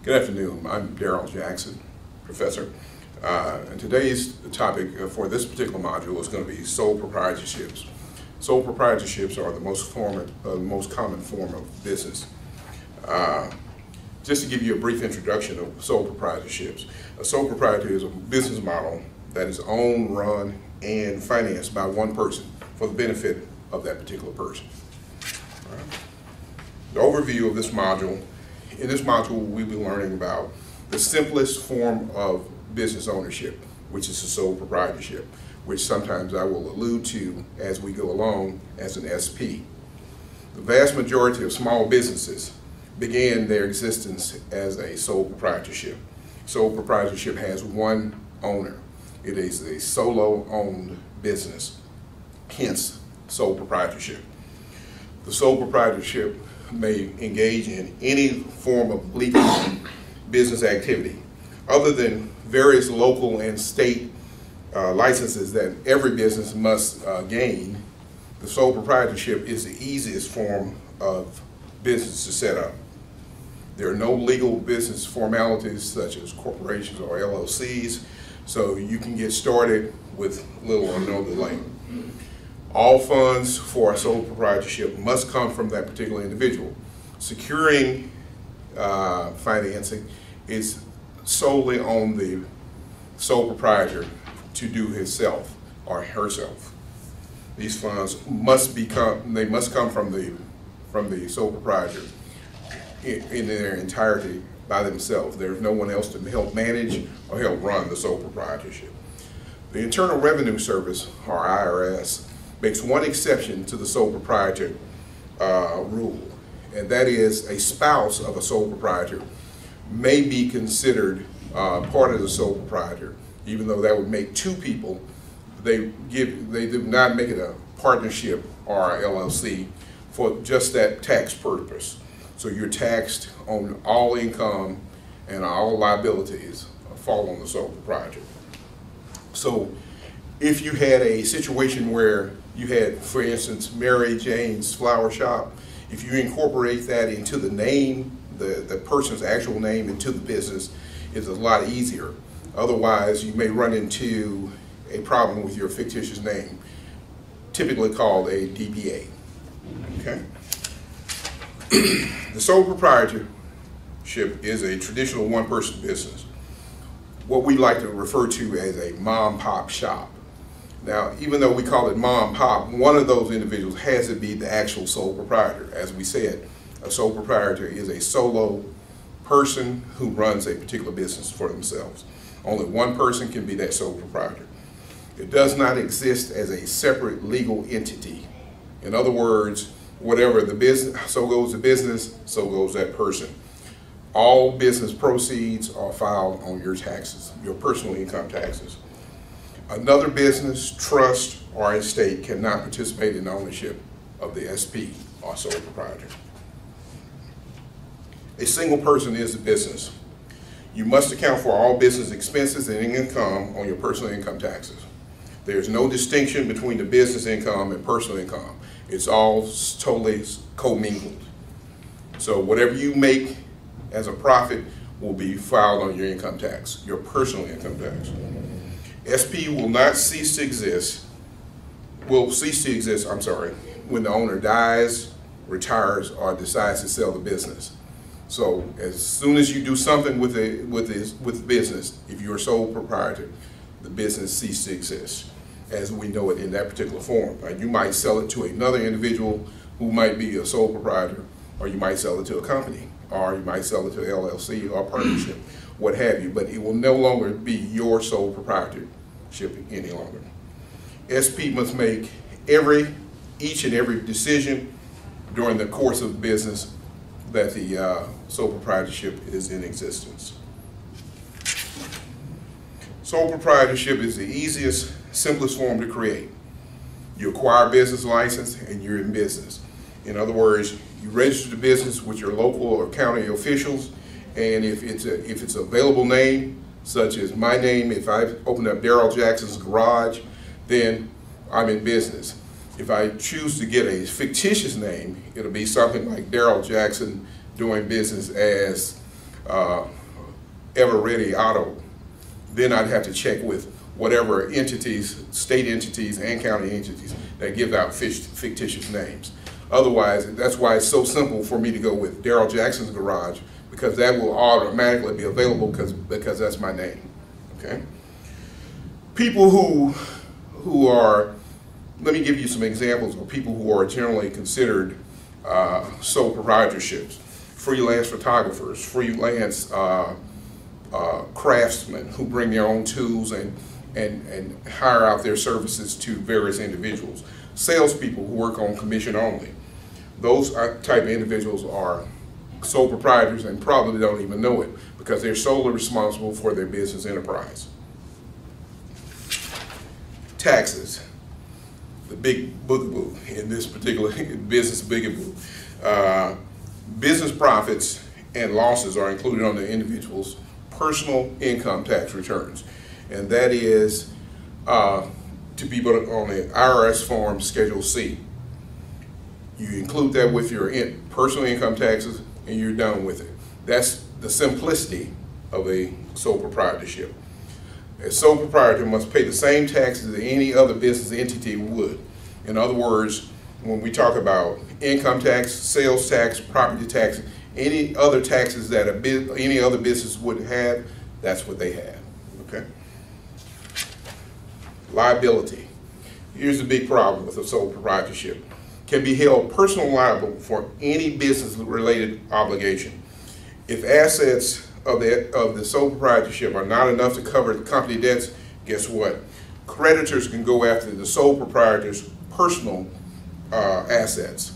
Good afternoon. I'm Darrell Jackson, professor. And today's topic for this particular module is going to be sole proprietorships. Sole proprietorships are the most common form of business. Just to give you a brief introduction of sole proprietorships, a sole proprietor is a business model that is owned, run, and financed by one person for the benefit of that particular person. All right. The overview of this module. In this module, we'll be learning about the simplest form of business ownership, which is a sole proprietorship, which sometimes I will allude to as we go along as an SP. The vast majority of small businesses began their existence as a sole proprietorship. Sole proprietorship has one owner. It is a solo-owned business, hence sole proprietorship. The sole proprietorship may engage in any form of legal business activity other than various local and state licenses that every business must gain. The sole proprietorship is the easiest form of business to set up. There are no legal business formalities such as corporations or LLCs, so you can get started with little or no delay. All funds for a sole proprietorship must come from that particular individual. Securing financing is solely on the sole proprietor to do himself or herself. These funds must come from the sole proprietor in their entirety by themselves. There's no one else to help manage or help run the sole proprietorship. The Internal Revenue Service, or IRS, makes one exception to the sole proprietor rule, and that is a spouse of a sole proprietor may be considered part of the sole proprietor, even though that would make two people. They do not make it a partnership or a LLC for just that tax purpose. So you're taxed on all income and all liabilities fall on the sole proprietor. So if you had a situation where you had, for instance, Mary Jane's Flower Shop, if you incorporate that into the name, the person's actual name into the business, it's a lot easier. Otherwise, you may run into a problem with your fictitious name, typically called a DBA. Okay? The sole proprietorship is a traditional one-person business, what we like to refer to as a mom-pop shop. Now, even though we call it mom-pop, one of those individuals has to be the actual sole proprietor. As we said, a sole proprietor is a solo person who runs a particular business for themselves. Only one person can be that sole proprietor. It does not exist as a separate legal entity. In other words, whatever the business, so goes the business, so goes that person. All business proceeds are filed on your taxes, your personal income taxes. Another business, trust, or estate cannot participate in ownership of the SP, or sole proprietor. A single person is the business. You must account for all business expenses and income on your personal income taxes. There's no distinction between the business income and personal income. It's all totally commingled. So whatever you make as a profit will be filed on your income tax, your personal income tax. SP will not cease to exist, when the owner dies, retires, or decides to sell the business. So as soon as you do something with the business, if you're a sole proprietor, the business ceases to exist as we know it in that particular form. You might sell it to another individual who might be a sole proprietor, or you might sell it to a company, or you might sell it to an LLC or partnership, what have you, but it will no longer be your sole proprietorship any longer. SP must make each and every decision during the course of the business that the sole proprietorship is in existence. Sole proprietorship is the easiest, simplest form to create. You acquire a business license and you're in business. In other words, you register the business with your local or county officials, and if it's an available name, such as my name, if I open up Darrell Jackson's Garage, then I'm in business. If I choose to get a fictitious name, it'll be something like Darrell Jackson doing business as ever ready auto, then I'd have to check with whatever entities, state entities and county entities that give out fictitious names. Otherwise, that's why it's so simple for me to go with Daryl Jackson's Garage, because that will automatically be available because that's my name. Okay. People who are, let me give you some examples of people who are generally considered sole proprietorships: freelance photographers, freelance craftsmen who bring their own tools and hire out their services to various individuals, salespeople who work on commission only. Those type of individuals are sole proprietors and probably don't even know it because they're solely responsible for their business enterprise. Taxes, the big boogaboo in this particular business bugaboo. Business profits and losses are included on the individual's personal income tax returns, and that is to be put on the IRS form Schedule C. You include that with your personal income taxes and you're done with it. That's the simplicity of a sole proprietorship. A sole proprietor must pay the same taxes that any other business entity would. In other words, when we talk about income tax, sales tax, property tax, any other taxes that any other business would have, that's what they have. Okay. Liability. Here's the big problem with a sole proprietorship. Can be held personally liable for any business-related obligation. If assets of the sole proprietorship are not enough to cover the company debts, guess what? Creditors can go after the sole proprietor's personal assets.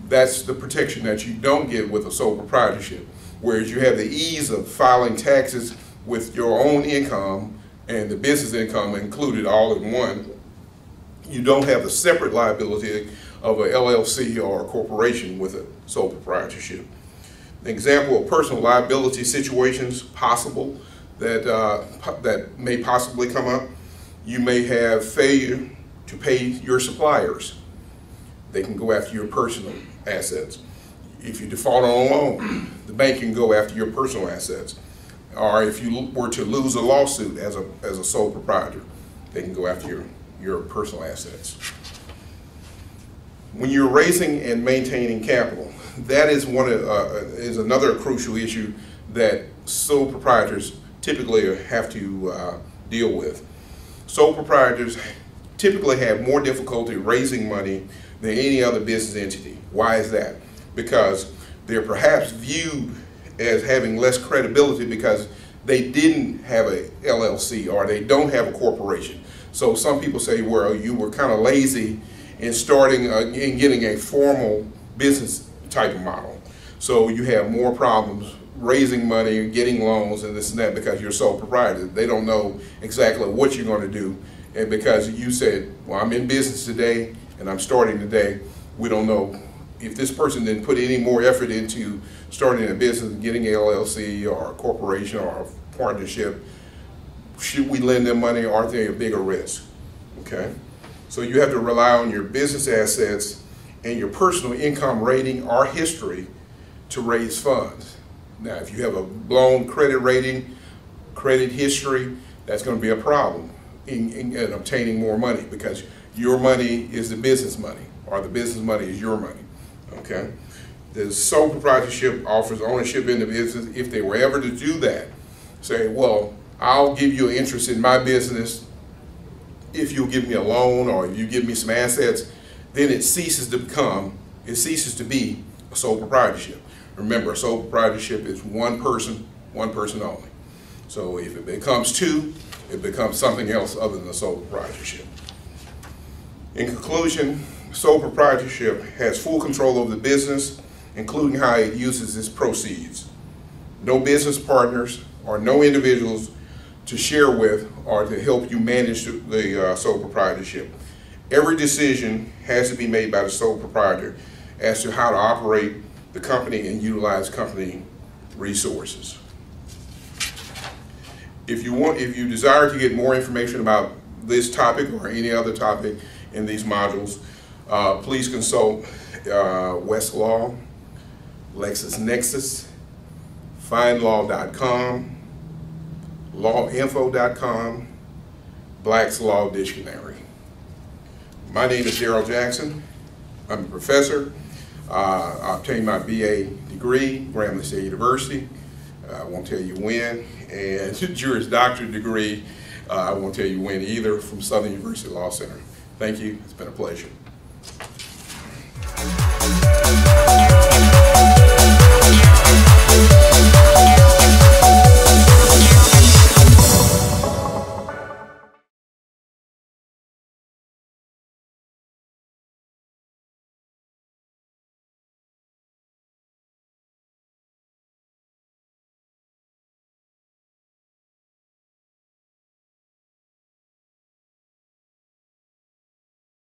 That's the protection that you don't get with a sole proprietorship, whereas you have the ease of filing taxes with your own income and the business income included all in one. You don't have the separate liability of a LLC or a corporation with a sole proprietorship. An example of personal liability situations possible that may possibly come up: you may have failure to pay your suppliers. They can go after your personal assets. If you default on a loan, the bank can go after your personal assets. Or if you were to lose a lawsuit as a sole proprietor, they can go after your personal assets. When you're raising and maintaining capital, that is is another crucial issue that sole proprietors typically have to deal with. Sole proprietors typically have more difficulty raising money than any other business entity. Why is that? Because they're perhaps viewed as having less credibility because they didn't have a LLC or they don't have a corporation. So some people say, well, you were kind of lazy in starting in getting a formal business type of model. So you have more problems raising money, getting loans and this and that because you're sole proprietor. They don't know exactly what you're going to do. And because you said, well, I'm in business today and I'm starting today, we don't know if this person didn't put any more effort into starting a business, getting an LLC or a corporation or a partnership. Should we lend them money, or are they a bigger risk? Okay? So you have to rely on your business assets and your personal income rating or history to raise funds. Now, if you have a blown credit rating, credit history, that's going to be a problem in obtaining more money because your money is the business money or the business money is your money. Okay? The sole proprietorship offers ownership in the business. If they were ever to do that, say, well, I'll give you an interest in my business if you'll give me a loan or if you give me some assets, then it ceases to be a sole proprietorship. Remember, a sole proprietorship is one person only. So if it becomes two, it becomes something else other than a sole proprietorship. In conclusion, sole proprietorship has full control over the business, including how it uses its proceeds. No business partners or no individuals to share with or to help you manage the sole proprietorship. Every decision has to be made by the sole proprietor as to how to operate the company and utilize company resources. If you desire to get more information about this topic or any other topic in these modules, please consult Westlaw, LexisNexis, findlaw.com, lawinfo.com, Black's Law Dictionary. My name is Darrell Jackson. I'm a professor. I obtained my BA degree, Grambling State University. I won't tell you when. And Juris Doctorate degree, I won't tell you when either, from Southern University Law Center. Thank you. It's been a pleasure.